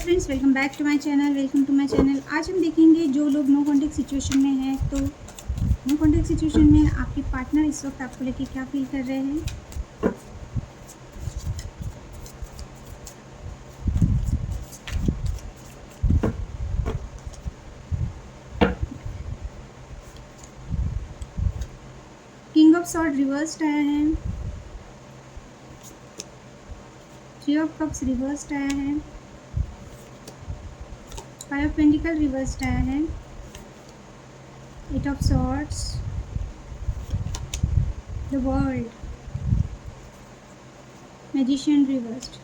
Friends, welcome back to my channel. आज हम देखेंगे जो लोग नो कॉन्टैक्ट सिचुएशन में हैं, तो नो कॉन्टैक्ट सिचुएशन में आपके पार्टनर इस वक्त आपको लेके क्या फील कर रहे हैं। किंग ऑफ सॉर्ड रिवर्स्ड आया है, थ्री ऑफ कप्स रिवर्स्ड आया है, फाइव ऑफ पेंटिकल रिवर्स्ड आया है, eight of swords, the world, magician reversed.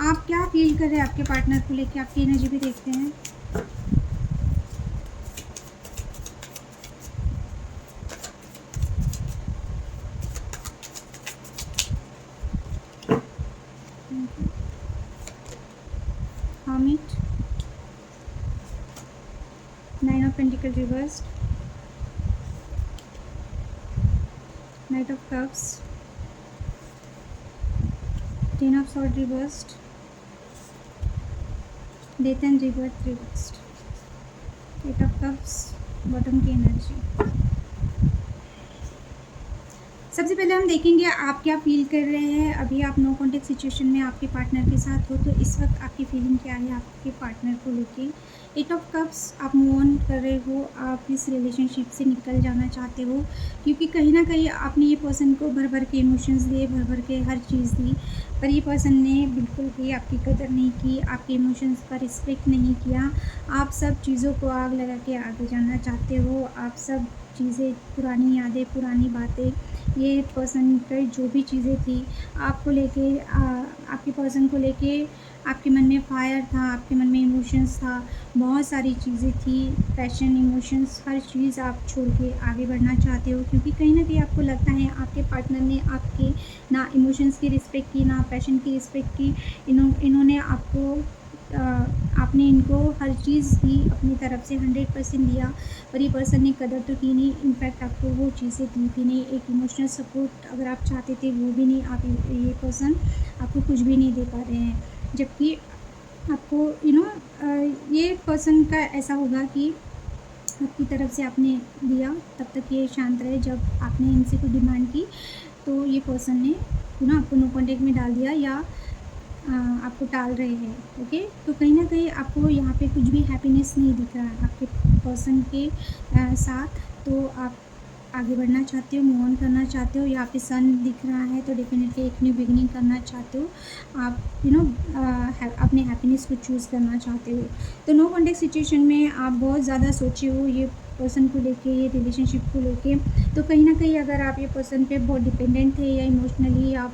आप क्या फील कर रहे हैं आपके पार्टनर को लेके, आपकी एनर्जी भी देखते हैं। Hermit, Nine of Pentacles reversed, Knight of Cups, Ten of Swords reversed, Death and Rebirth reversed, Eight of Cups, bottom की एनर्जी। सबसे पहले हम देखेंगे आप क्या फील कर रहे हैं। अभी आप नो कॉन्टैक्ट सिचुएशन में आपके पार्टनर के साथ हो, तो इस वक्त आपकी फीलिंग क्या है आपके पार्टनर को लेके। एट ऑफ कप्स, आप मूव ऑन कर रहे हो, आप इस रिलेशनशिप से निकल जाना चाहते हो, क्योंकि कहीं ना कहीं आपने ये पर्सन को भर भर के इमोशंस दिए, भर भर के हर चीज़ दी, पर ये पर्सन ने बिल्कुल भी आपकी कदर नहीं की, आपके इमोशंस का रिस्पेक्ट नहीं किया। आप सब चीज़ों को आग लगा के आगे जाना चाहते हो। आप सब चीज़ें, पुरानी यादें, पुरानी बातें, ये पर्सन की जो भी चीज़ें थी आपको लेके, आपके पर्सन को लेके आपके मन में फायर था, आपके मन में इमोशंस था, बहुत सारी चीज़ें थी, पैशन, इमोशंस, हर चीज़ आप छोड़ के आगे बढ़ना चाहते हो, क्योंकि कहीं ना कहीं आपको लगता है आपके पार्टनर ने आपके ना इमोशंस की रिस्पेक्ट की, ना पैशन की रिस्पेक्ट की। इन्होंने आपको आपने इनको हर चीज़ दी, अपनी तरफ से 100% दिया, पर ये पर्सन ने कदर तो की नहीं। इनफैक्ट आपको वो चीज़ें दी भी नहीं, एक इमोशनल सपोर्ट अगर आप चाहते थे वो भी नहीं। आप ये पर्सन आपको कुछ भी नहीं दे पा रहे हैं, जबकि आपको ये पर्सन का ऐसा होगा कि आपकी तरफ से आपने दिया, तब तक ये शांत रहे। जब आपने इनसे कोई डिमांड की तो ये पर्सन ने आपको नो कॉन्टेक्ट में डाल दिया, या आपको टाल रहे हैं। ओके, तो कहीं ना कहीं आपको यहाँ पे कुछ भी हैप्पीनेस नहीं दिख रहा है आपके पर्सन के साथ। तो आप आगे बढ़ना चाहते हो, मूव ऑन करना चाहते हो। यहाँ पे सन दिख रहा है, तो डेफिनेटली एक न्यू बिगिनिंग करना चाहते हो आप। अपने हैप्पीनेस को चूज़ करना चाहते हो। तो नो कॉन्टेक्ट सिचुएशन में आप बहुत ज़्यादा सोचे हो ये पर्सन को लेके, ये रिलेशनशिप को लेके। तो कहीं ना कहीं अगर आप ये पर्सन पे बहुत डिपेंडेंट थे, या इमोशनली, या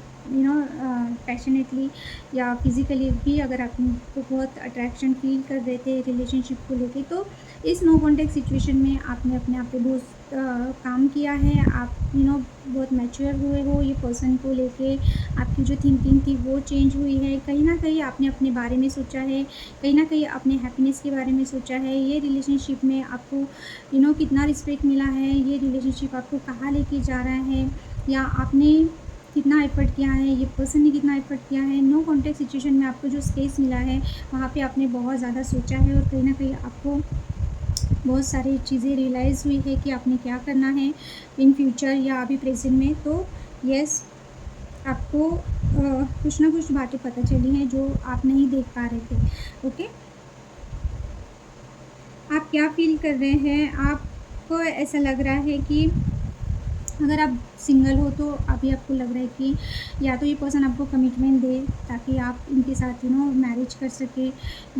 पैशनेटली, या फिज़िकली भी अगर आपको बहुत अट्रैक्शन फील कर रहे थे रिलेशनशिप को लेके, तो इस नो कॉन्टेक्ट सिचुएशन में आपने अपने आप पे बहुत काम किया है। आप बहुत मैच्योर हुए हो, ये पर्सन को लेके आपकी जो थिंकिंग थी वो चेंज हुई है। कहीं ना कहीं आपने अपने बारे में सोचा है, कहीं ना कहीं अपने हैप्पीनेस के बारे में सोचा है। ये रिलेशनशिप में आपको कितना रिस्पेक्ट मिला है, ये रिलेशनशिप आपको कहाँ लेके जा रहा है, या आपने कितना एफर्ट किया है, ये पर्सन ने कितना एफर्ट किया है। नो कॉन्टैक्ट सिचुएशन में आपको जो स्पेस मिला है वहाँ पे आपने बहुत ज़्यादा सोचा है, और कहीं ना कहीं आपको बहुत सारी चीज़ें रियलाइज़ हुई है कि आपने क्या करना है इन फ्यूचर या अभी प्रेजेंट में। तो यस, आपको कुछ ना कुछ बातें पता चली हैं जो आप नहीं देख पा रहे थे। ओके, आप क्या फील कर रहे हैं। आपको ऐसा लग रहा है कि अगर आप सिंगल हो तो अभी आपको लग रहा है कि या तो ये पर्सन आपको कमिटमेंट दे ताकि आप इनके साथ मैरिज कर सके,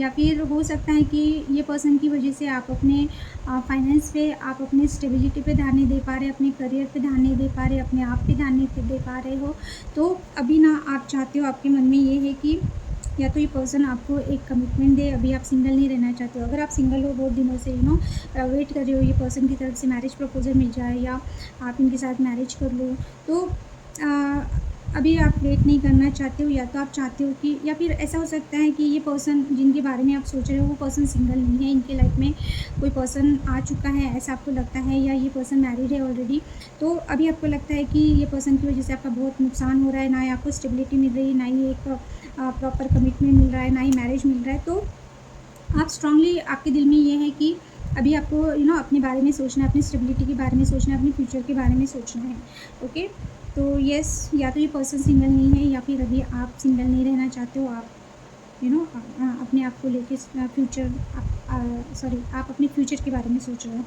या फिर हो सकता है कि ये पर्सन की वजह से आप अपने फाइनेंस पे, आप अपने स्टेबिलिटी पे ध्यान नहीं दे पा रहे, अपने करियर पे ध्यान नहीं दे पा रहे, अपने आप पे ध्यान नहीं दे पा रहे हो। तो अभी आप चाहते हो, आपके मन में ये है कि या तो ये पर्सन आपको एक कमिटमेंट दे। अभी आप सिंगल नहीं रहना चाहते हो। अगर आप सिंगल हो, बहुत दिनों से वेट कर रहे हो, ये पर्सन की तरफ से मैरिज प्रपोजल मिल जाए, या आप इनके साथ मैरिज कर लो, तो अभी आप वेट नहीं करना चाहते हो, या तो आप चाहते हो कि, या फिर ऐसा हो सकता है कि ये पर्सन जिनके बारे में आप सोच रहे हो वो पर्सन सिंगल नहीं है, इनके लाइफ में कोई पर्सन आ चुका है ऐसा आपको लगता है, या ये पर्सन मैरिड है ऑलरेडी। तो अभी आपको लगता है कि ये पर्सन की वजह से आपका बहुत नुकसान हो रहा है, ना ही आपको स्टेबिलिटी मिल रही है, ना ही एक प्रॉपर कमिटमेंट मिल रहा है, ना ही मैरिज मिल रहा है। तो आप स्ट्रांगली, आपके दिल में ये है कि अभी आपको अपने बारे में सोचना है, अपनी स्टेबिलिटी के बारे में सोचना है, अपने फ्यूचर के बारे में सोचना है। ओके, तो यस, या तो ये पर्सन सिंगल नहीं है, या फिर अभी आप सिंगल नहीं रहना चाहते हो, आप अपने आप को लेके फ्यूचर, आप अपने फ्यूचर के बारे में सोच रहे हो।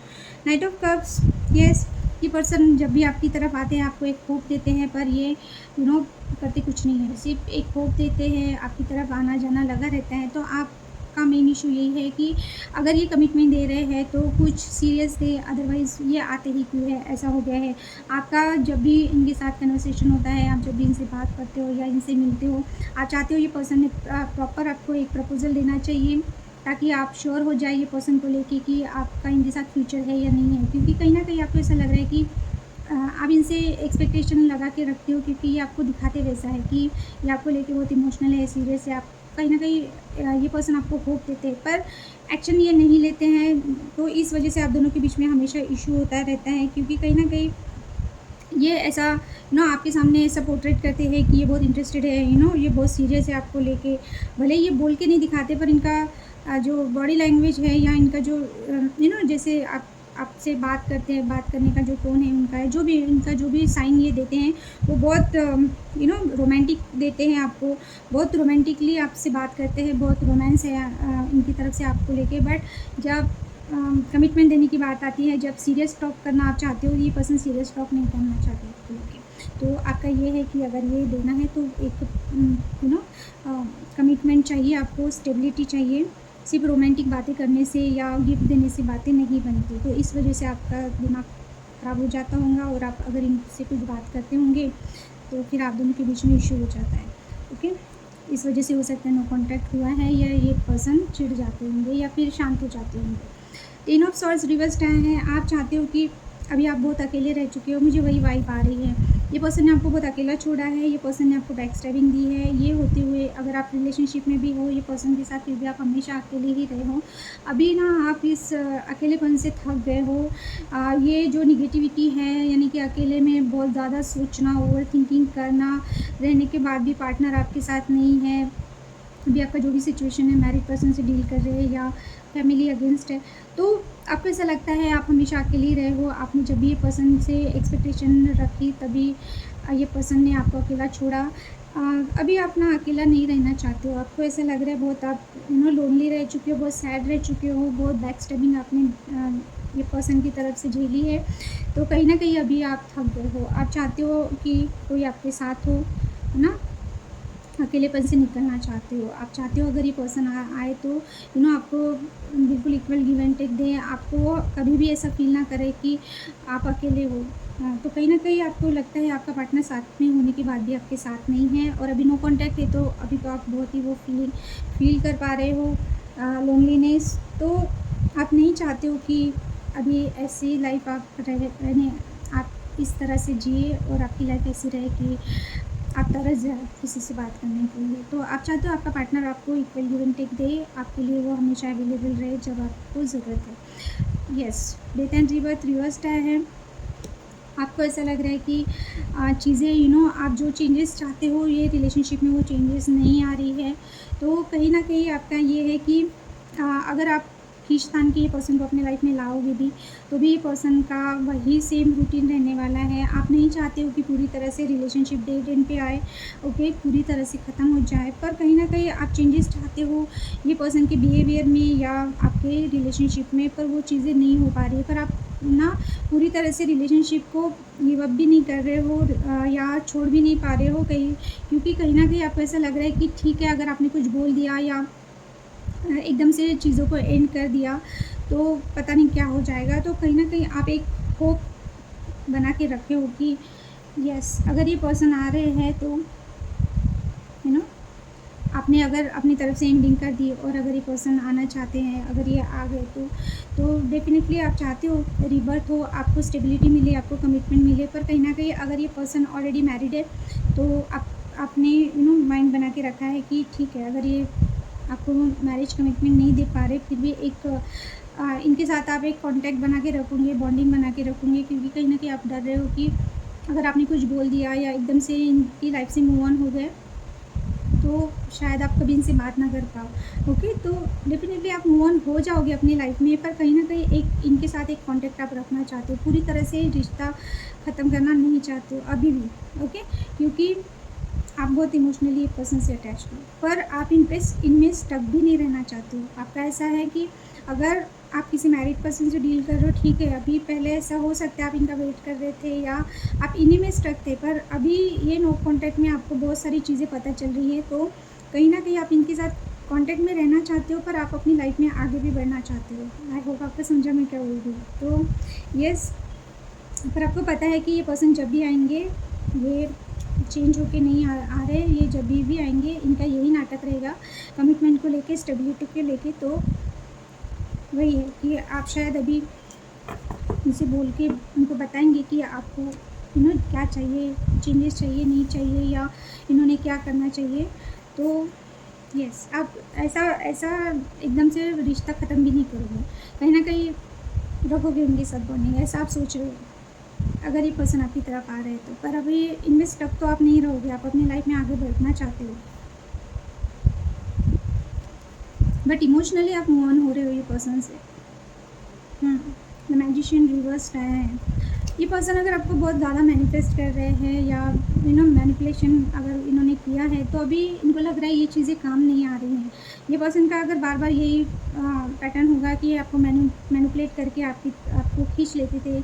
नाइट ऑफ कप्स, यस, ये पर्सन जब भी आपकी तरफ आते हैं आपको एक होप देते हैं, पर ये करते कुछ नहीं है, सिर्फ एक होप देते हैं, आपकी तरफ आना जाना लगा रहता है। तो आपका मेन इशू यही है कि अगर ये कमिटमेंट दे रहे हैं तो कुछ सीरियस दे, अदरवाइज़ ये आते ही क्यों है, ऐसा हो गया है। आपका जब भी इनके साथ कन्वर्सेशन होता है, आप जब भी इनसे बात करते हो या इनसे मिलते हो, आप चाहते हो ये पर्सन ने प्रॉपर आपको एक प्रपोज़ल देना चाहिए, ताकि आप श्योर हो जाए ये पर्सन को लेके कि आपका इनके साथ फ्यूचर है या नहीं है। क्योंकि कहीं न कहीं आपको ऐसा लग रहा है कि आप इनसे एक्सपेक्टेशन लगा के रखते हो, क्योंकि ये आपको दिखाते वैसा है कि ये आपको लेके बहुत इमोशनल है, सीरियस है। आप कहीं न कहीं ये पर्सन आपको होप देते हैं, पर एक्शन ये नहीं लेते हैं। तो इस वजह से आप दोनों के बीच में हमेशा इश्यू होता रहता है, क्योंकि कहीं न कहीं ये ऐसा आपके सामने ऐसा पोर्ट्रेट करते हैं कि ये बहुत इंटरेस्टेड है, ये बहुत सीरियस है आपको लेके। भले ही ये बोल के नहीं दिखाते, पर इनका जो बॉडी लैंग्वेज है, या इनका जो जैसे आपसे बात करते हैं, बात करने का जो टोन है उनका है, जो भी इनका जो भी साइन ये देते हैं, वो बहुत रोमांटिक देते हैं आपको, बहुत रोमांटिकली आपसे बात करते हैं, बहुत रोमांस है इनकी तरफ से आपको लेके। बट जब कमिटमेंट देने की बात आती है, जब सीरियस टॉक करना आप चाहते हो, ये पर्सन सीरियस टॉक नहीं करना चाहते आपको लेके। तो आपका ये है कि अगर ये देना है तो एक कमिटमेंट चाहिए आपको, स्टेबिलिटी चाहिए। सिर्फ रोमांटिक बातें करने से या गिफ्ट देने से बातें नहीं बनती। तो इस वजह से आपका दिमाग ख़राब हो जाता होगा, और आप अगर इनसे कुछ बात करते होंगे तो फिर आप दोनों के बीच में इशू हो जाता है। ओके, इस वजह से हो सकता है नो कॉन्टैक्ट हुआ है, या ये पर्सन चिढ़ जाते होंगे या फिर शांत हो जाते होंगे। 10 ऑफ सॉर्ड्स रिवर्स्ड आए हैं। आप चाहते हो कि अभी आप बहुत अकेले रह चुके हो, मुझे वही वाइब आ रही है। ये पर्सन ने आपको बहुत अकेला छोड़ा है, ये पर्सन ने आपको बैक स्टैबिंग दी है। ये होते हुए अगर आप रिलेशनशिप में भी हो ये पर्सन के साथ, फिर भी आप हमेशा अकेले ही रहे हो। अभी आप इस अकेलेपन से थक गए हो। ये जो निगेटिविटी है, यानी कि अकेले में बहुत ज़्यादा सोचना, ओवर थिंकिंग करना, रहने के बाद भी पार्टनर आपके साथ नहीं है। अभी आपका जो भी सिचुएशन है, मैरिड पर्सन से डील कर रहे हैं या फैमिली अगेंस्ट है, तो आपको ऐसा लगता है आप हमेशा अकेले ही रहे हो। आपने जब भी ये पर्सन से एक्सपेक्टेशन रखी, तभी ये पर्सन ने आपको अकेला छोड़ा। अभी आप ना अकेला नहीं रहना चाहते हो, आपको ऐसा लग रहा है बहुत आप लोनली रह चुके हो, बहुत सैड रह चुके हो, बहुत बैक स्टैबिंग आपने ये पर्सन की तरफ से झेली है। तो कहीं ना कहीं अभी आप थक गए हो, आप चाहते हो कि कोई आपके साथ हो, है ना। अकेलेपन से निकलना चाहते हो, आप चाहते हो अगर ये पर्सन आए तो आपको बिल्कुल इक्वल गिव एंड टेक दें, आपको कभी भी ऐसा फील ना करे कि आप अकेले हो। तो कहीं ना कहीं आपको लगता है आपका पार्टनर साथ में होने के बाद भी आपके साथ नहीं है, और अभी नो कॉन्टैक्ट है, तो अभी तो आप बहुत ही वो फील कर पा रहे हो, लोनलीनेस। तो आप नहीं चाहते हो कि अभी ऐसी लाइफ आप रहने आप इस तरह से जिए, और आपकी लाइफ ऐसी रहे कि आप तरस जाए किसी से बात करने के लिए। तो आप चाहते हो आपका पार्टनर आपको इक्वल गिव एंड टेक दे, आपके लिए वो हमेशा अवेलेबल रहे जब आपको ज़रूरत है। Yes, death and rebirth reversed आया है। आपको ऐसा लग रहा है कि चीज़ें आप जो चेंजेस चाहते हो ये रिलेशनशिप में वो चेंजेस नहीं आ रही है। तो कहीं ना कहीं आपका ये है कि अगर आप खींचतान के ये पर्सन को अपने लाइफ में लाओगे भी, तो भी ये पर्सन का वही सेम रूटीन रहने वाला है। आप नहीं चाहते हो कि पूरी तरह से रिलेशनशिप डेड एंड पे आए, ओके, पूरी तरह से ख़त्म हो जाए, पर कहीं ना कहीं आप चेंजेस चाहते हो ये पर्सन के बिहेवियर में या आपके रिलेशनशिप में, पर वो चीज़ें नहीं हो पा रही है। पर आप ना पूरी तरह से रिलेशनशिप को गिव अप भी नहीं कर रहे हो, या छोड़ भी नहीं पा रहे हो कहीं, क्योंकि कहीं ना कहीं आपको ऐसा लग रहा है कि ठीक है, अगर आपने कुछ बोल दिया या एकदम से चीज़ों को एंड कर दिया तो पता नहीं क्या हो जाएगा। तो कहीं ना कहीं आप एक होप बना के रखे हो कि यस, अगर ये पर्सन आ रहे हैं तो आपने अगर अपनी तरफ से एंडिंग कर दी और अगर ये पर्सन आना चाहते हैं, अगर ये आ गए तो डेफ़िनेटली आप चाहते हो रीबर्थ हो, आपको स्टेबिलिटी मिले, आपको कमिटमेंट मिले। पर कहीं न कहीं अगर ये पर्सन ऑलरेडी मैरिड है तो आपने माइंड बना के रखा है कि ठीक है, अगर ये आपको मैरिज कमिटमेंट नहीं दे पा रहे, फिर भी एक इनके साथ आप एक कॉन्टैक्ट बना के रखोगे, बॉन्डिंग बना के रखोगे, क्योंकि कहीं न कहीं आप डर रहे हो कि अगर आपने कुछ बोल दिया या एकदम से इनकी लाइफ़ से मूव ऑन हो गए, तो शायद आप कभी इनसे बात ना कर पाओ। ओके, तो डेफ़िनेटली आप मूव ऑन हो जाओगे अपनी लाइफ़ में, पर कहीं न कहीं एक इनके साथ एक कॉन्टैक्ट आप रखना चाहते हो। पूरी तरह से रिश्ता ख़त्म करना नहीं चाहते हो अभी भी, ओके? क्योंकि आप बहुत इमोशनली एक पर्सन से अटैच हो, पर आप इनमें स्टक भी नहीं रहना चाहते हो। आपका ऐसा है कि अगर आप किसी मैरिड पर्सन से डील कर रहे हो, ठीक है, अभी पहले ऐसा हो सकता है आप इनका वेट कर रहे थे या आप इन्हीं में स्टक थे, पर अभी ये नो कॉन्टैक्ट में आपको बहुत सारी चीज़ें पता चल रही है, तो कहीं न कहीं आप इनके साथ कॉन्टैक्ट में रहना चाहते हो, पर आप अपनी लाइफ़ में आगे भी बढ़ना चाहते हो। आई होप आपको समझा मैं क्या बोल रही हूँ। तो येस, पर आपको पता है कि ये पर्सन जब भी आएँगे, ये चेंज होके नहीं आ रहे, ये जब भी आएँगे इनका यही नाटक रहेगा कमिटमेंट को लेके, स्टेबिलिटी को लेके। तो वही है कि आप शायद अभी उनसे बोल के उनको बताएँगे कि आपको क्या चाहिए, चेंजेस चाहिए, नहीं चाहिए, या इन्होंने क्या करना चाहिए। तो येस, आप ऐसा ऐसा एकदम से रिश्ता ख़त्म भी नहीं करोगे, कहीं न कहीं रखोगे उनके साथ बॉन्डिंग, ऐसा आप सोच रहे हो। अगर ये पर्सन आपकी तरफ आ रहे हैं तो, पर अभी इनमें स्टक तो आप नहीं रहोगे, आप अपनी लाइफ़ में आगे बढ़ना चाहते हो। बट इमोशनली आप मूव ऑन हो रहे हो ये पर्सन से। द मैजिशियन रिवर्स आया है। ये पर्सन अगर आपको बहुत ज़्यादा मैनिफेस्ट कर रहे हैं या मैनिपुलेशन अगर इन्होंने किया है, तो अभी इनको लग रहा है ये चीज़ें काम नहीं आ रही हैं। ये पर्सन का अगर बार बार यही पैटर्न होगा कि आपको मैनिपुलेट करके आपको खींच लेते थे,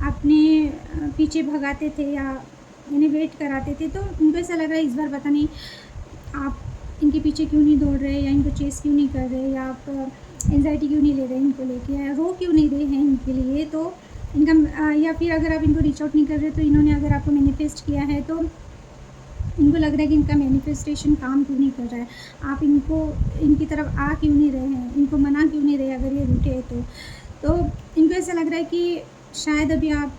अपने पीछे भगाते थे या इन्हें वेट कराते थे, तो उनको ऐसा लग रहा है इस बार पता नहीं आप इनके पीछे क्यों नहीं दौड़ रहे, या इनको चेस क्यों नहीं कर रहे, या आप एंग्जाइटी क्यों नहीं ले रहे इनको लेके, या रो क्यों नहीं रहे हैं इनके लिए। तो इनका या फिर अगर आप इनको रीच आउट नहीं कर रहे, तो इन्होंने अगर आपको मैनिफेस्ट किया है, तो इनको लग रहा है कि इनका मैनिफेस्टेशन काम क्यों नहीं कर रहा है, आप इनकी तरफ आ क्यों नहीं रहे हैं, इनको मना क्यों नहीं रहे अगर ये रूठे हैं तो इनको ऐसा लग रहा है कि शायद अभी आप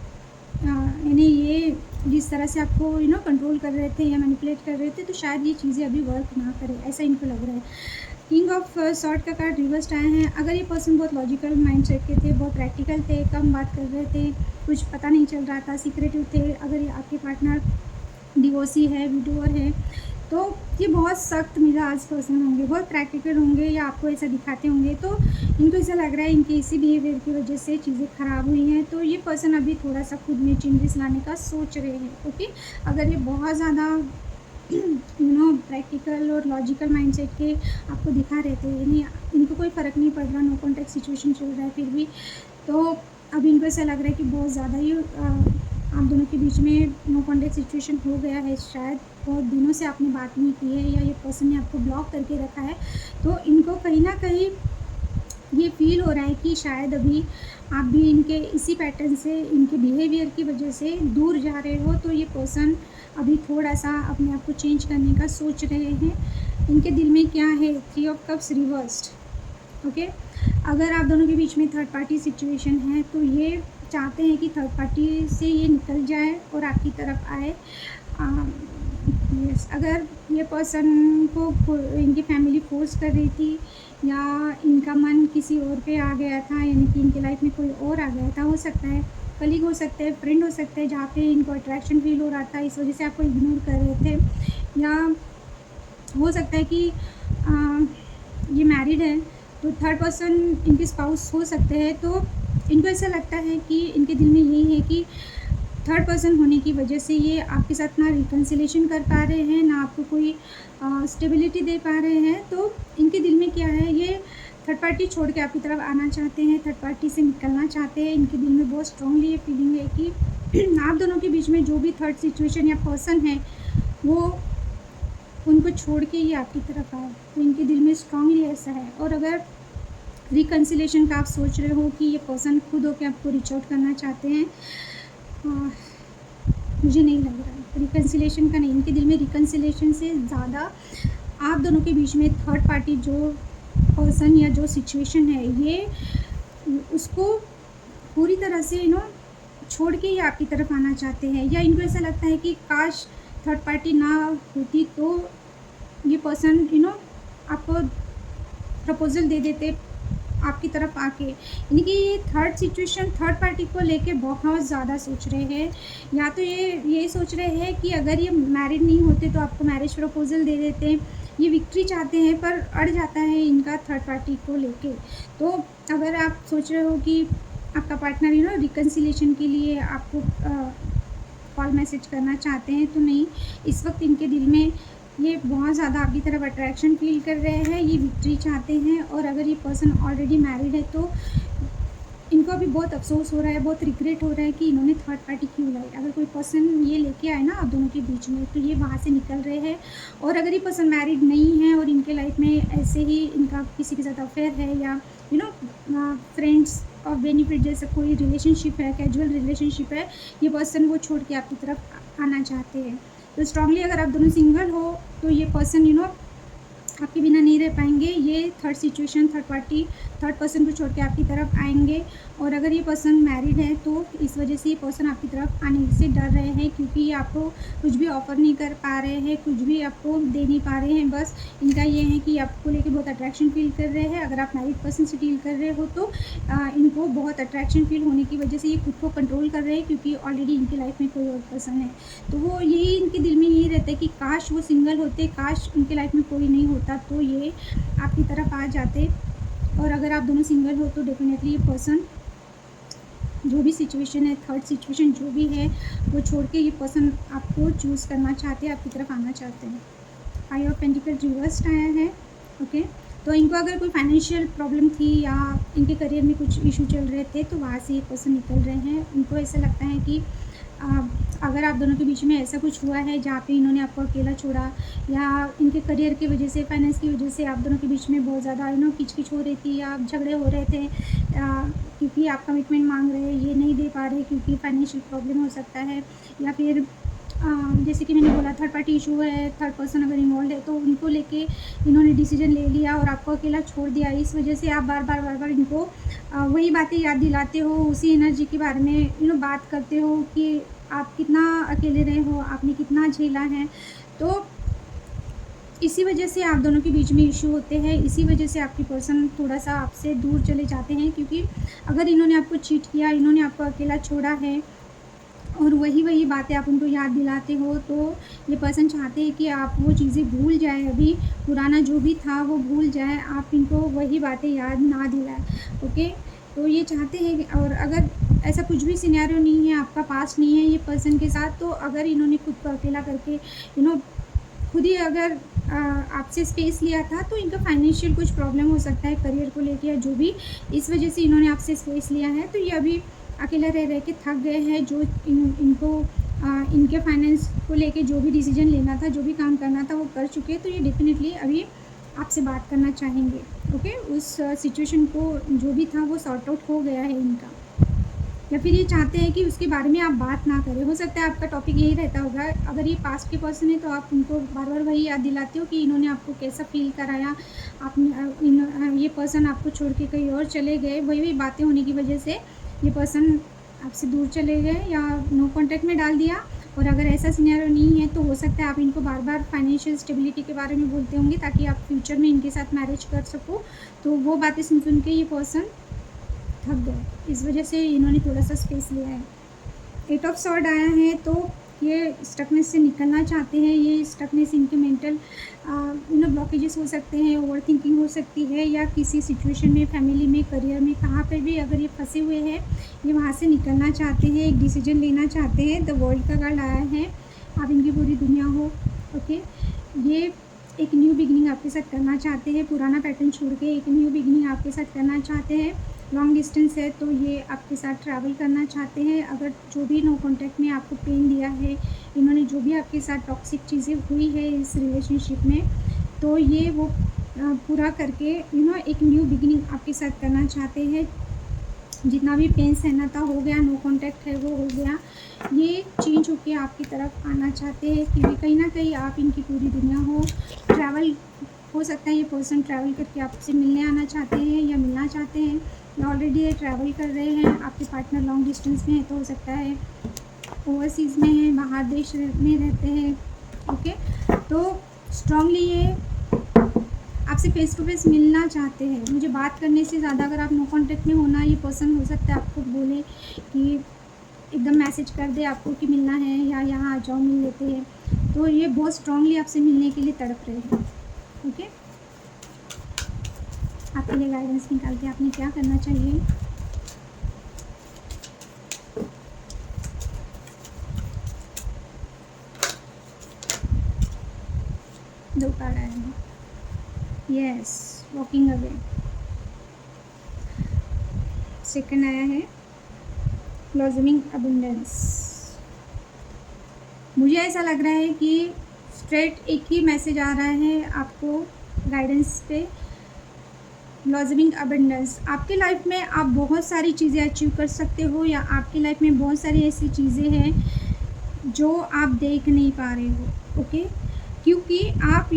इन्हें ये जिस तरह से आपको कंट्रोल कर रहे थे या मैनिपुलेट कर रहे थे, तो शायद ये चीज़ें अभी वर्क ना करें, ऐसा इनको लग रहा है। किंग ऑफ सॉर्ड का कार्ड रिवर्स्ड आए हैं। अगर ये पर्सन बहुत लॉजिकल माइंडसेट के थे, बहुत प्रैक्टिकल थे, कम बात कर रहे थे, कुछ पता नहीं चल रहा था, सीक्रेटिव थे, अगर ये आपके पार्टनर डिवोर्सी है, विडोअर है, तो ये बहुत सख्त मिजाज पर्सन होंगे, बहुत प्रैक्टिकल होंगे, या आपको ऐसा दिखाते होंगे, तो इनको ऐसा लग रहा है इनके इसी बिहेवियर की वजह से चीज़ें ख़राब हुई हैं। तो ये पर्सन अभी थोड़ा सा खुद में चेंजेस लाने का सोच रहे हैं। ओके, अगर ये बहुत ज़्यादा प्रैक्टिकल और लॉजिकल माइंडसेट के आपको दिखा रहे थे, यानी इनको कोई फ़र्क नहीं पड़ रहा, नो कॉन्टैक्ट सिचुएशन चल रहा है फिर भी, तो अब इनको ऐसा लग रहा है कि बहुत ज़्यादा ही आप दोनों के बीच में नो कॉन्टैक्ट सिचुएशन हो गया है, शायद बहुत दिनों से आपने बात नहीं की है, या ये पर्सन ने आपको ब्लॉक करके रखा है। तो इनको कहीं ना कहीं ये फील हो रहा है कि शायद अभी आप भी इनके इसी पैटर्न से, इनके बिहेवियर की वजह से दूर जा रहे हो, तो ये पर्सन अभी थोड़ा सा अपने आप को चेंज करने का सोच रहे हैं। इनके दिल में क्या है, 3 ऑफ कप्स रिवर्स्ड। ओके, अगर आप दोनों के बीच में थर्ड पार्टी सिचुएशन है, तो ये चाहते हैं कि थर्ड पार्टी से ये निकल जाए और आपकी तरफ आए। यस, अगर ये पर्सन को इनकी फैमिली फोर्स कर रही थी, या इनका मन किसी और पे आ गया था, यानी कि इनके लाइफ में कोई और आ गया था, हो सकता है कलीग हो सकता है, फ्रेंड हो सकता है, जहाँ पे इनको अट्रैक्शन फील हो रहा था, इस वजह से आपको इग्नोर कर रहे थे, या हो सकता है कि ये मैरिड है, तो थर्ड पर्सन इनके स्पाउस हो सकते हैं। तो इनको ऐसा लगता है कि इनके दिल में यही है कि थर्ड पर्सन होने की वजह से ये आपके साथ ना रिकन्सिलेशन कर पा रहे हैं, ना आपको कोई स्टेबिलिटी दे पा रहे हैं। तो इनके दिल में क्या है, ये थर्ड पार्टी छोड़ के आपकी तरफ आना चाहते हैं, थर्ड पार्टी से निकलना चाहते हैं। इनके दिल में बहुत स्ट्रांगली ये फीलिंग है कि आप दोनों के बीच में जो भी थर्ड सिचुएशन या पर्सन है, वो उनको छोड़ के ये आपकी तरफ आए, तो इनके दिल में स्ट्रांगली ऐसा है। और अगर रिकन्सिलेशन का आप सोच रहे हो कि ये पर्सन खुद होकर आपको रीच आउट करना चाहते हैं, मुझे नहीं लग रहा है रिकन्सिलेशन का नहीं। इनके दिल में रिकन्सिलेशन से ज़्यादा आप दोनों के बीच में थर्ड पार्टी जो पर्सन या जो सिचुएशन है, ये उसको पूरी तरह से छोड़ के ही आपकी तरफ आना चाहते हैं, या इनको ऐसा लगता है कि काश थर्ड पार्टी ना होती तो ये पर्सन आपको प्रपोज़ल दे देते आपकी तरफ आके। यानी कि ये थर्ड सिचुएशन थर्ड पार्टी को लेके बहुत ज़्यादा सोच रहे हैं, या तो ये सोच रहे हैं कि अगर ये मैरिड नहीं होते तो आपको मैरिज प्रपोज़ल दे देते। ये विक्ट्री चाहते हैं पर अड़ जाता है इनका थर्ड पार्टी को लेके। तो अगर आप सोच रहे हो कि आपका पार्टनर रिकन्सिलिएशन के लिए आपको कॉल मैसेज करना चाहते हैं, तो नहीं, इस वक्त इनके दिल में ये बहुत ज़्यादा आपकी तरफ अट्रैक्शन फ़ील कर रहे हैं, ये विक्ट्री चाहते हैं। और अगर ये पर्सन ऑलरेडी मैरिड है तो इनको अभी बहुत अफ़सोस हो रहा है, बहुत रिग्रेट हो रहा है कि इन्होंने थर्ड पार्टी क्यों लाई। अगर कोई पर्सन ये लेके आए ना आप दोनों के बीच में, तो ये वहाँ से निकल रहे हैं। और अगर ये पर्सन मैरिड नहीं है और इनके लाइफ में ऐसे ही इनका किसी के साथ अफेयर है, या फ्रेंड्स और बेनिफिट जैसा कोई रिलेशनशिप है, कैजुअल रिलेशनशिप है, ये पर्सन वो छोड़ के आपकी तरफ आना चाहते हैं। तो स्ट्रांगली अगर आप दोनों सिंगल हो तो ये पर्सन आपके बिना नहीं रह पाएंगे। ये third situation third party third person को छोड़ के आपकी तरफ आएंगे। और अगर ये पर्सन मैरिड है तो इस वजह से ये पर्सन आपकी तरफ आने से डर रहे हैं, क्योंकि ये आपको कुछ भी ऑफ़र नहीं कर पा रहे हैं, कुछ भी आपको दे नहीं पा रहे हैं। बस इनका ये है कि आपको लेके बहुत अट्रैक्शन फ़ील कर रहे हैं। अगर आप मैरिड पर्सन से डील कर रहे हो तो इनको बहुत अट्रैक्शन फ़ील होने की वजह से ये खुद को कंट्रोल कर रहे हैं, क्योंकि ऑलरेडी इनकी लाइफ में कोई और पर्सन है। तो वो यही इनके दिल में यही रहता है कि काश वो सिंगल होते, काश उनकी लाइफ में कोई नहीं होता तो ये आपकी तरफ आ जाते। और अगर आप दोनों सिंगल हो तो डेफिनेटली ये पर्सन जो भी सिचुएशन है, थर्ड सिचुएशन जो भी है, वो छोड़ के ये पर्सन आपको चूज़ करना चाहते हैं, आपकी तरफ आना चाहते हैं। फाइव ऑफ पेंटिकल्स रिवर्स्ड आया है। ओके, तो इनको अगर कोई फाइनेंशियल प्रॉब्लम थी या इनके करियर में कुछ इशू चल रहे थे तो वहाँ से ये पर्सन निकल रहे हैं। इनको ऐसा लगता है कि अगर आप दोनों के बीच में ऐसा कुछ हुआ है जहाँ पे इन्होंने आपको अकेला छोड़ा, या इनके करियर की वजह से, फाइनेंस की वजह से आप दोनों के बीच में बहुत ज़्यादा किचकिच हो रही थी, या झगड़े हो रहे थे, क्योंकि आप कमिटमेंट मांग रहे हैं, ये नहीं दे पा रहे क्योंकि फाइनेंशियल प्रॉब्लम हो सकता है, या फिर जैसे कि मैंने बोला थर्ड पार्टी इशू है, थर्ड पर्सन अगर इन्वॉल्व है तो उनको लेके इन्होंने डिसीजन ले लिया और आपको अकेला छोड़ दिया। इस वजह से आप बार बार इनको वही बातें याद दिलाते हो, उसी एनर्जी के बारे में बात करते हो कि आप कितना अकेले रहे हो, आपने कितना झेला है। तो इसी वजह से आप दोनों के बीच में इशू होते हैं, इसी वजह से आपकी पर्सन थोड़ा सा आपसे दूर चले जाते हैं, क्योंकि अगर इन्होंने आपको चीट किया, इन्होंने आपको अकेला छोड़ा है और वही बातें आप उनको याद दिलाते हो, तो ये पर्सन चाहते हैं कि आप वो चीज़ें भूल जाए, अभी पुराना जो भी था वो भूल जाए, आप इनको वही बातें याद ना दिलाएं। ओके, तो ये चाहते हैं कि, और अगर ऐसा कुछ भी सिनेरियो नहीं है, आपका पास्ट नहीं है ये पर्सन के साथ, तो अगर इन्होंने खुद को अकेला करके खुद ही अगर आपसे स्पेस लिया था तो इनका फाइनेंशियल कुछ प्रॉब्लम हो सकता है, करियर को लेके या जो भी, इस वजह से इन्होंने आपसे स्पेस लिया है। तो ये अभी अकेला रह के थक गए हैं। जो इनको इनके फाइनेंस को लेके जो भी डिसीजन लेना था, जो भी काम करना था वो कर चुके हैं, तो ये डेफिनेटली अभी आपसे बात करना चाहेंगे। ओके, उस सिचुएशन को जो भी था वो सॉर्ट आउट हो गया है इनका, या फिर ये चाहते हैं कि उसके बारे में आप बात ना करें। हो सकता है आपका टॉपिक यही रहता होगा। अगर ये पास्ट के पर्सन है तो आप उनको बार बार वही याद दिलाते हो कि इन्होंने आपको कैसा फील कराया, आपने ये पर्सन आपको छोड़ के कहीं और चले गए, वही बातें होने की वजह से ये पर्सन आपसे दूर चले गए या नो कॉन्टैक्ट में डाल दिया। और अगर ऐसा सिनेरियो नहीं है तो हो सकता है आप इनको बार बार फाइनेंशियल स्टेबिलिटी के बारे में बोलते होंगे ताकि आप फ्यूचर में इनके साथ मैरिज कर सको। तो वो बातें सुन के ये पर्सन थक गए, इस वजह से इन्होंने थोड़ा सा स्पेस लिया है। 8 ऑफ सॉर्ड आया है, तो ये स्टकनेस से निकलना चाहते हैं। ये स्टकनेस इनके मेंटल ब्लॉकेजेस हो सकते हैं, ओवर थिंकिंग हो सकती है, या किसी सिचुएशन में, फैमिली में, करियर में, कहाँ पर भी अगर ये फंसे हुए हैं, ये वहाँ से निकलना चाहते हैं, एक डिसीजन लेना चाहते हैं। द वर्ल्ड का कार्ड आया है, आप इनकी पूरी दुनिया हो। ओके, ये एक न्यू बिगिनिंग आपके साथ करना चाहते हैं, पुराना पैटर्न छोड़ के एक न्यू बिगिनिंग आपके साथ करना चाहते हैं। लॉन्ग डिस्टेंस है तो ये आपके साथ ट्रैवल करना चाहते हैं। अगर जो भी नो कॉन्टैक्ट में आपको पेन दिया है, इन्होंने जो भी आपके साथ टॉक्सिक चीज़ें हुई है इस रिलेशनशिप में, तो ये वो पूरा करके एक न्यू बिगिनिंग आपके साथ करना चाहते हैं। जितना भी पेन सहना था हो गया, नो कॉन्टैक्ट है वो हो गया। ये चेंज होके आपकी तरफ आना चाहते हैं, क्योंकि कहीं न कहीं आप इनकी पूरी दुनिया हो। ट्रैवल हो सकता है, ये पर्सन ट्रैवल करके आपसे मिलने आना चाहते हैं या मिलना चाहते हैं, या ऑलरेडी ये ट्रैवल कर रहे हैं। आपके पार्टनर लॉन्ग डिस्टेंस में है, तो हो सकता है ओवरसीज़ में हैं, बाहर देश में रहते हैं। ओके, तो स्ट्रांगली ये आपसे फेस टू फेस मिलना चाहते हैं। मुझे बात करने से ज़्यादा अगर आप नो कॉन्टैक्ट में होना, ये पर्सन हो सकता है आपको बोले कि एकदम मैसेज कर दे आपको कि मिलना है या यहाँ आ जाओ मिल लेते हैं। तो ये बहुत स्ट्रांगली आपसे मिलने के लिए तड़प रहे हैं। ओके, आपके लिए गाइडेंस निकाल के आपने क्या करना चाहिए। दो कार्ड आए हैं। Yes, walking away. सेकंड आया है ब्लॉसमिंग अबंडेंस। मुझे ऐसा लग रहा है कि स्ट्रेट एक ही मैसेज आ रहा है आपको गाइडेंस पे, ब्लॉसमिंग अबंडेंस। आपके लाइफ में आप बहुत सारी चीज़ें अचीव कर सकते हो, या आपकी लाइफ में बहुत सारी ऐसी चीज़ें हैं जो आप देख नहीं पा रहे हो। ओके, क्योंकि आप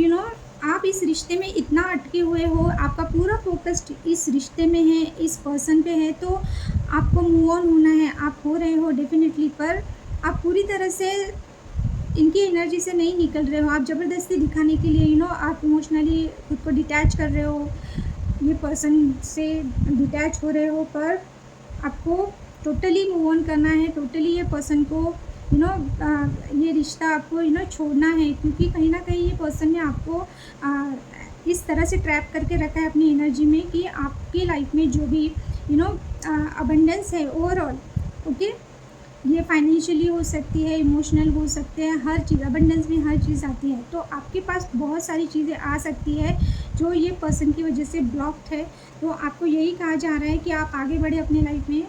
आप इस रिश्ते में इतना अटके हुए हो, आपका पूरा फोकस इस रिश्ते में है, इस पर्सन पे है, तो आपको मूव ऑन होना है। आप हो रहे हो डेफिनेटली, पर आप पूरी तरह से इनकी एनर्जी से नहीं निकल रहे हो। आप ज़बरदस्ती दिखाने के लिए आप इमोशनली खुद को डिटैच कर रहे हो, ये पर्सन से डिटैच हो रहे हो, पर आपको टोटली मूव ऑन करना है। टोटली ये पर्सन को ये रिश्ता आपको छोड़ना है, क्योंकि कहीं ना कहीं ये पर्सन ने आपको इस तरह से ट्रैप करके रखा है अपनी एनर्जी में कि आपकी लाइफ में जो भी अबंडेंस है ओवरऑल, ओके, ये फाइनेंशियली हो सकती है, इमोशनल हो सकते हैं, हर चीज़ अबंडेंस में हर चीज़ आती है। तो आपके पास बहुत सारी चीज़ें आ सकती है जो ये पर्सन की वजह से ब्लॉक्ड है। तो आपको यही कहा जा रहा है कि आप आगे बढ़े अपने लाइफ में।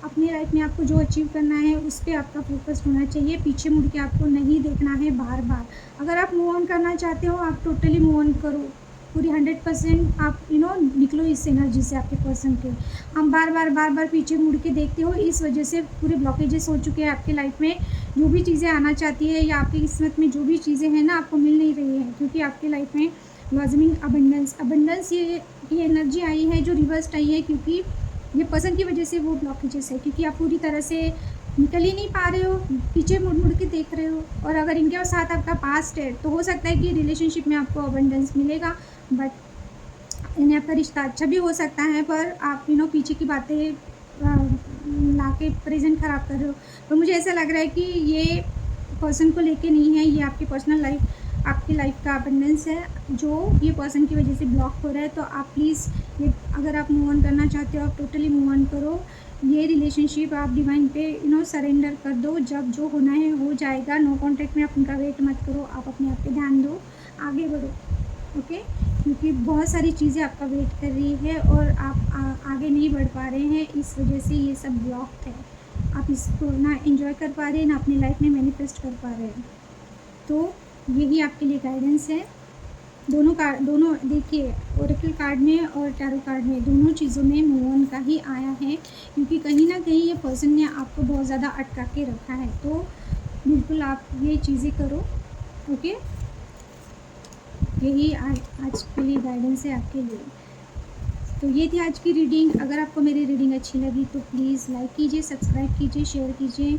अपनी लाइफ में आपको जो अचीव करना है उस पर आपका फोकस होना चाहिए। पीछे मुड़ के आपको नहीं देखना है बार बार। अगर आप मूव ऑन करना चाहते हो, आप टोटली मूव ऑन करो, पूरी 100% आप निकलो इस एनर्जी से आपके पर्सन के। हम बार बार पीछे मुड़ के देखते हो, इस वजह से पूरे ब्लॉकेजेस हो चुके हैं आपकी लाइफ में। जो भी चीज़ें आना चाहती है या आपकी किस्मत में जो भी चीज़ें हैं ना, आपको मिल नहीं रही है, क्योंकि आपकी लाइफ में ब्लॉसमिंग अबंडेंस ये एनर्जी आई है जो रिवर्स आई है, क्योंकि ये पर्सन की वजह से वो ब्लॉकेजेस है, क्योंकि आप पूरी तरह से निकल ही नहीं पा रहे हो, पीछे मुड़ के देख रहे हो। और अगर इनके साथ आपका पास्ट है, तो हो सकता है कि रिलेशनशिप में आपको अबंडेंस मिलेगा, बट इन्हें आपका रिश्ता अच्छा भी हो सकता है, पर आप पीछे की बातें ला के प्रेजेंट ख़राब कर रहे हो। तो मुझे ऐसा लग रहा है कि ये पर्सन को लेके नहीं है, ये आपकी पर्सनल लाइफ, आपकी लाइफ का अबंडेंस है जो ये पर्सन की वजह से ब्लॉक हो रहा है। तो आप प्लीज़ ये, अगर आप मूव ऑन करना चाहते हो, आप टोटली मूव ऑन करो। ये रिलेशनशिप आप डिवाइन पे सरेंडर कर दो। जब जो होना है हो जाएगा। नो कॉन्टैक्ट में आप उनका वेट मत करो, आप अपने आप पे ध्यान दो, आगे बढ़ो। ओके, क्योंकि बहुत सारी चीज़ें आपका वेट कर रही है और आप आगे नहीं बढ़ पा रहे हैं, इस वजह से ये सब ब्लॉक है। आप इसको ना एंजॉय कर पा रहे हैं, ना अपनी लाइफ में मैनिफेस्ट कर पा रहे हैं। तो यही आपके लिए गाइडेंस है। दोनों देखिए, ओरेकल कार्ड में और टैरो कार्ड में, दोनों चीज़ों में मूव ऑन का ही आया है, क्योंकि कहीं ना कहीं ये पर्सन ने आपको बहुत ज़्यादा अटका के रखा है। तो बिल्कुल आप ये चीज़ें करो। ओके, यही आज के लिए गाइडेंस है आपके लिए। तो ये थी आज की रीडिंग। अगर आपको मेरी रीडिंग अच्छी लगी तो प्लीज़ लाइक कीजिए, सब्सक्राइब कीजिए, शेयर कीजिए।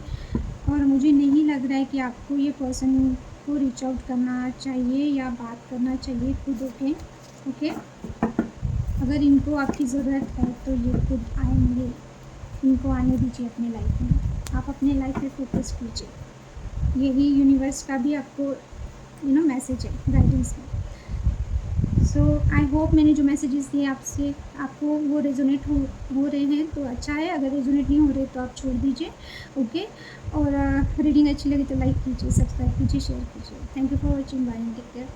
और मुझे नहीं लग रहा है कि आपको ये पर्सन को रीच आउट करना चाहिए या बात करना चाहिए खुद। ओके, अगर इनको आपकी ज़रूरत है तो ये खुद आएंगे, इनको आने दीजिए अपने लाइफ में। आप अपने लाइफ पे फोकस कीजिए। यही यूनिवर्स का भी आपको मैसेज है, गाइडेंस है। सो आई होप मैंने जो मैसेजेस दिए आपको वो रेजोनेट हो रहे हैं तो अच्छा है। अगर रेजोनेट नहीं हो रहे तो आप छोड़ दीजिए। ओके, और रीडिंग अच्छी लगी तो लाइक कीजिए, सब्सक्राइब कीजिए, शेयर कीजिए। Thank you for watching. Bye and take care.